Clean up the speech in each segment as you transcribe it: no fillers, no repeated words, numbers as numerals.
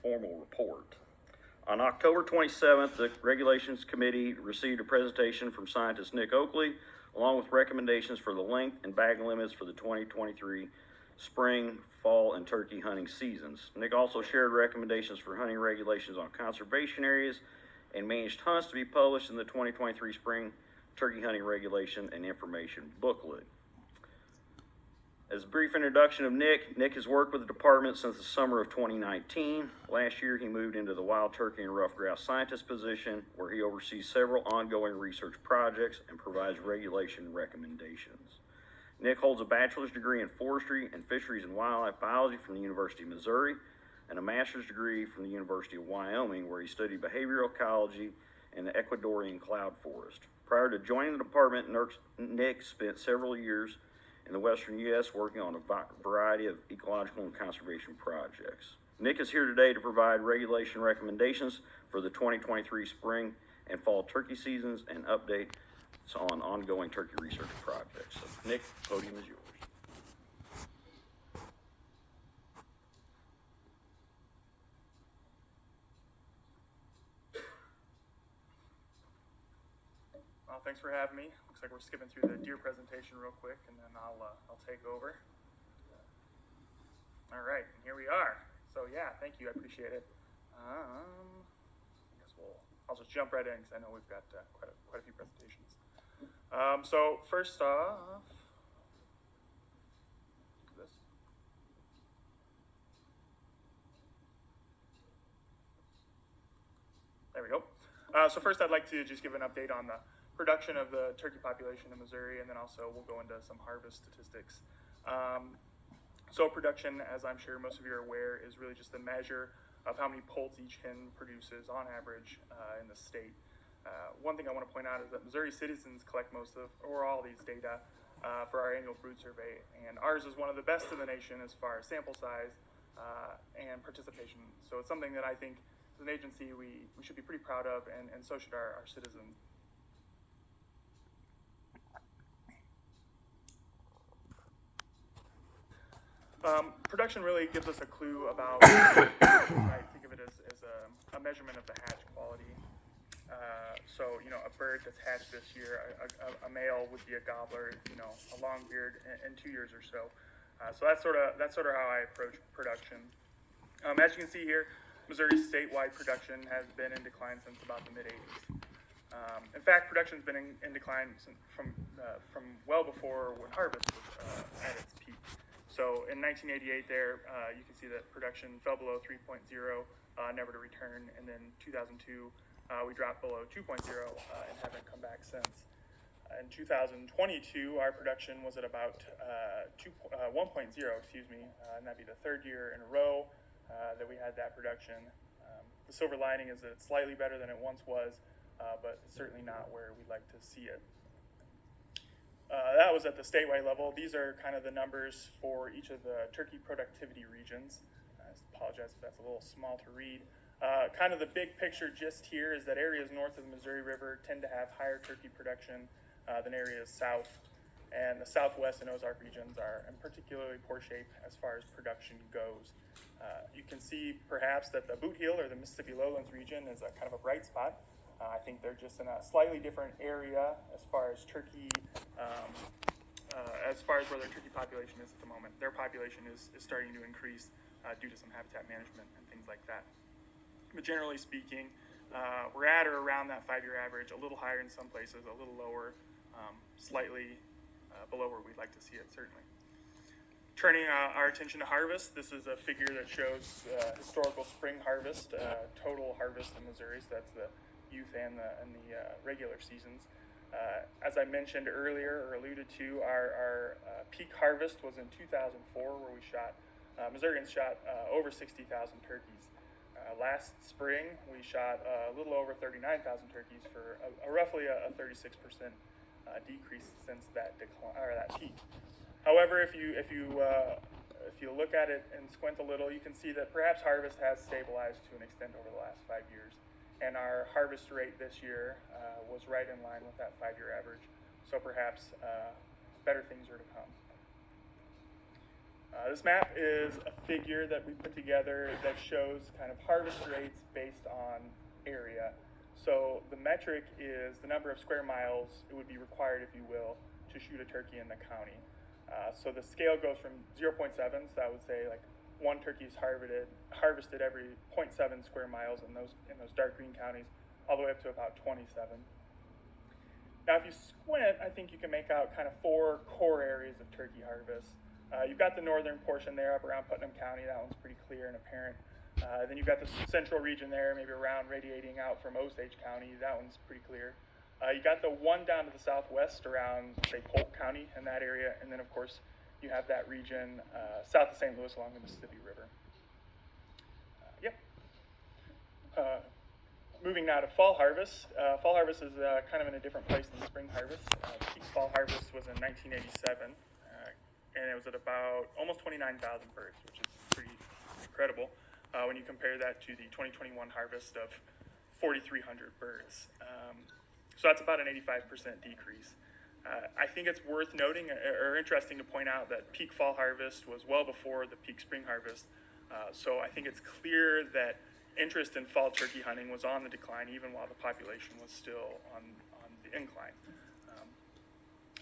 formal report. On October 27th, the Regulations Committee received a presentation from scientist Nick Oakley, along with recommendations for the length and bag limits for the 2023 spring, fall, and turkey hunting seasons. Nick also shared recommendations for hunting regulations on conservation areas and managed hunts to be published in the 2023 spring turkey hunting regulation and information booklet. As a brief introduction of Nick has worked with the department since the summer of 2019. Last year, he moved into the wild turkey and rough grouse scientist position, where he oversees several ongoing research projects and provides regulation recommendations. Nick holds a bachelor's degree in forestry and fisheries and wildlife biology from the University of Missouri and a master's degree from the University of Wyoming, where he studied behavioral ecology and the Ecuadorian cloud forest. Prior to joining the department, Nick spent several years in the western U.S. working on a variety of ecological and conservation projects. Nick is here today to provide regulation recommendations for the 2023 spring and fall turkey seasons and updates on ongoing turkey research projects. So, Nick, the podium is yours. Thanks for having me. Looks like we're skipping through the deer presentation real quick, and then I'll take over. All right, and here we are. So yeah, thank you. I appreciate it. I guess I'll just jump right in because I know we've got quite a few presentations. So first off, this. There we go. So first, I'd like to just give an update on the production of the turkey population in Missouri, and then also we'll go into some harvest statistics. So production, as I'm sure most of you are aware, is really just a measure of how many poults each hen produces on average in the state. One thing I want to point out is that Missouri citizens collect most of, or all these data for our annual brood survey, and ours is one of the best in the nation as far as sample size and participation. So it's something that I think as an agency we should be pretty proud of, and so should our citizens. Production really gives us a clue about, I think of it as a measurement of the hatch quality. So, you know, a bird that's hatched this year, a male would be a gobbler, you know, a long beard in 2 years or so. So that's sort of how I approach production. As you can see here, Missouri's statewide production has been in decline since about the mid-'80s. In fact, production's been in decline from well before when harvest was at its peak. So in 1988 there, you can see that production fell below 3.0, never to return, and then 2002, we dropped below 2.0 and haven't come back since. In 2022, our production was at about 1.0, and that'd be the third year in a row that we had that production. The silver lining is that it's slightly better than it once was, but certainly not where we'd like to see it. That was at the statewide level. These are kind of the numbers for each of the turkey productivity regions. I apologize if that's a little small to read. Kind of the big picture gist here is that areas north of the Missouri River tend to have higher turkey production than areas south, and the Southwest and Ozark regions are in particularly poor shape as far as production goes. You can see perhaps that the Boot Heel or the Mississippi Lowlands region is a kind of a bright spot. I think they're just in a slightly different area as far as turkey, as far as where their turkey population is at the moment. Their population is starting to increase due to some habitat management and things like that. But generally speaking, we're at or around that 5-year average, a little higher in some places, a little lower, slightly below where we'd like to see it, certainly. Turning our attention to harvest, this is a figure that shows historical spring harvest, total harvest in Missouri, so that's the youth and the regular seasons. As I mentioned earlier or alluded to, our peak harvest was in 2004, where we shot, Missourians shot over 60,000 turkeys. Last spring, we shot a little over 39,000 turkeys for roughly a 36% decrease since that decline or that peak. However, if you look at it and squint a little, you can see that perhaps harvest has stabilized to an extent over the last 5 years. And our harvest rate this year was right in line with that 5-year average. So perhaps better things are to come. This map is a figure that we put together that shows kind of harvest rates based on area. So the metric is the number of square miles it would be required, if you will, to shoot a turkey in the county. So the scale goes from 0.7, so that would say like one turkey is harvested every 0.7 square miles in those dark green counties, all the way up to about 27. Now, if you squint, I think you can make out kind of 4 core areas of turkey harvest. You've got the northern portion there up around Putnam County. That one's pretty clear and apparent. Then you've got the central region there, maybe around radiating out from Osage County. That one's pretty clear. You got the one down to the southwest around, say, Polk County and that area. And then, of course, you have that region south of St. Louis along the Mississippi River. Moving now to fall harvest. Fall harvest is kind of in a different place than spring harvest. Peak fall harvest was in 1987, and it was at about almost 29,000 birds, which is pretty incredible when you compare that to the 2021 harvest of 4,300 birds. So that's about an 85% decrease. I think it's worth noting or interesting to point out that peak fall harvest was well before the peak spring harvest. So I think it's clear that interest in fall turkey hunting was on the decline even while the population was still on the incline.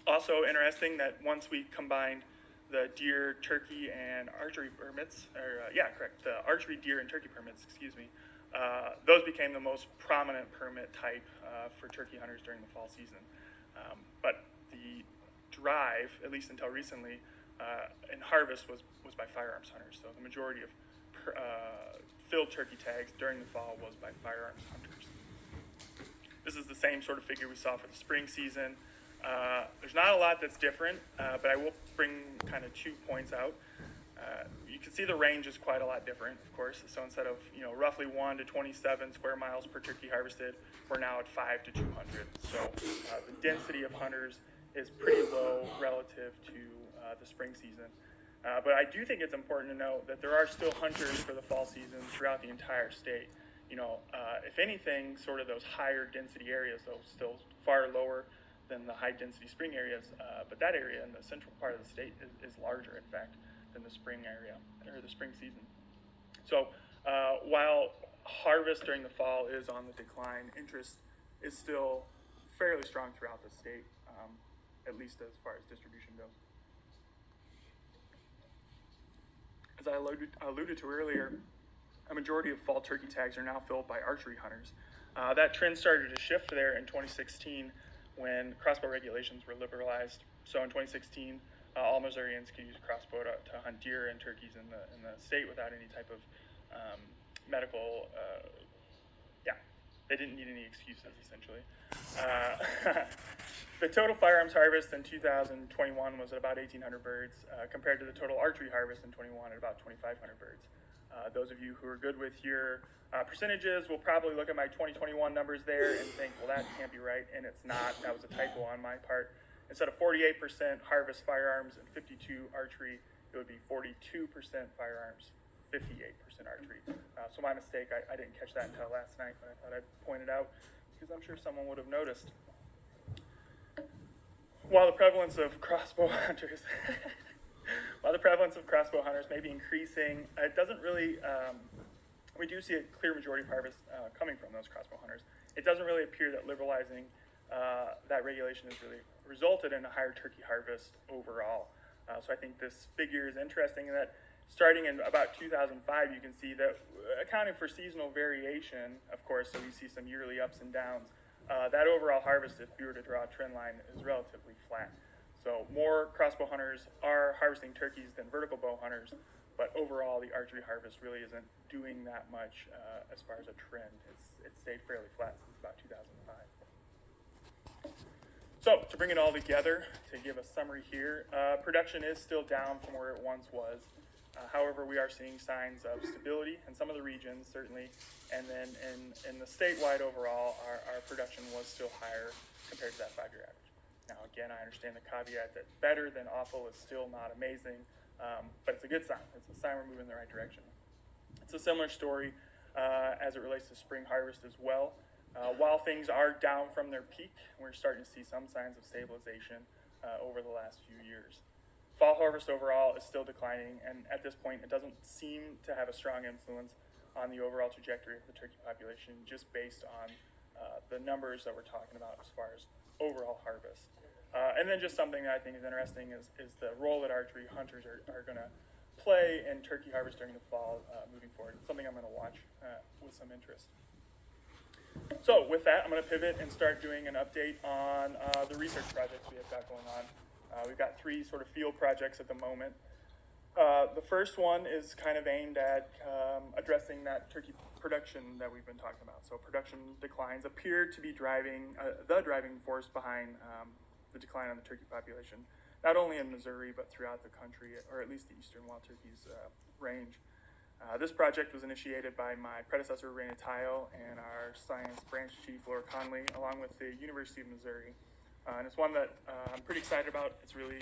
Also interesting that once we combined the deer, turkey, and archery permits, the archery, deer, and turkey permits, those became the most prominent permit type for turkey hunters during the fall season. But the drive, at least until recently, in harvest was by firearms hunters. So the majority of filled turkey tags during the fall was by firearms hunters. This is the same sort of figure we saw for the spring season. There's not a lot that's different, but I will bring kind of 2 points out. You can see the range is quite a lot different, of course. So instead of roughly 1 to 27 square miles per turkey harvested, we're now at 5 to 200. So the density of hunters is pretty low relative to the spring season. But I do think it's important to note that there are still hunters for the fall season throughout the entire state. If anything, sort of those higher density areas, though, still far lower than the high density spring areas. But that area in the central part of the state is larger, in fact, than the spring area or the spring season. So while harvest during the fall is on the decline, interest is still fairly strong throughout the state, at least as far as distribution goes. As I alluded to earlier, a majority of fall turkey tags are now filled by archery hunters. That trend started to shift there in 2016 when crossbow regulations were liberalized. So in 2016, all Missourians could use a crossbow to hunt deer and turkeys in the state without any type of medical, they didn't need any excuses, essentially. The total firearms harvest in 2021 was at about 1,800 birds, compared to the total archery harvest in 21 at about 2,500 birds. Those of you who are good with your percentages will probably look at my 2021 numbers there and think, well, that can't be right, and it's not. That was a typo on my part. Instead of 48% harvest firearms and 52 archery, it would be 42% firearms, 58% archery. So my mistake, I didn't catch that until last night, but I thought I'd point it out because I'm sure someone would have noticed. While the prevalence of crossbow hunters may be increasing, it doesn't really, we do see a clear majority of harvest coming from those crossbow hunters. It doesn't really appear that liberalizing that regulation has really resulted in a higher turkey harvest overall. So I think this figure is interesting in that starting in about 2005, you can see that accounting for seasonal variation, of course, so we see some yearly ups and downs, that overall harvest, if we were to draw a trend line, is relatively flat. So more crossbow hunters are harvesting turkeys than vertical bow hunters, but overall the archery harvest really isn't doing that much as far as a trend. It's stayed fairly flat since about 2005. So to bring it all together, to give a summary here, production is still down from where it once was. However, we are seeing signs of stability in some of the regions, certainly, and then in the statewide overall, our production was still higher compared to that 5-year average. Now, again, I understand the caveat that better than awful is still not amazing, but it's a good sign. It's a sign we're moving in the right direction. It's a similar story as it relates to spring harvest as well. While things are down from their peak, we're starting to see some signs of stabilization over the last few years. fall harvest overall is still declining, and at this point, it doesn't seem to have a strong influence on the overall trajectory of the turkey population, just based on the numbers that we're talking about as far as overall harvest. And then just something that I think is interesting is the role that archery hunters are going to play in turkey harvest during the fall moving forward. Something I'm going to watch with some interest. So with that, I'm going to pivot and start doing an update on the research projects we have got going on. We've got 3 sort of field projects at the moment. The first one is kind of aimed at addressing that turkey production that we've been talking about. So production declines appear to be driving the driving force behind the decline on the turkey population, not only in Missouri, but throughout the country, or at least the eastern wild turkeys range. This project was initiated by my predecessor, Raina Tile, and our science branch chief, Laura Conley, along with the University of Missouri. And it's one that I'm pretty excited about. It's really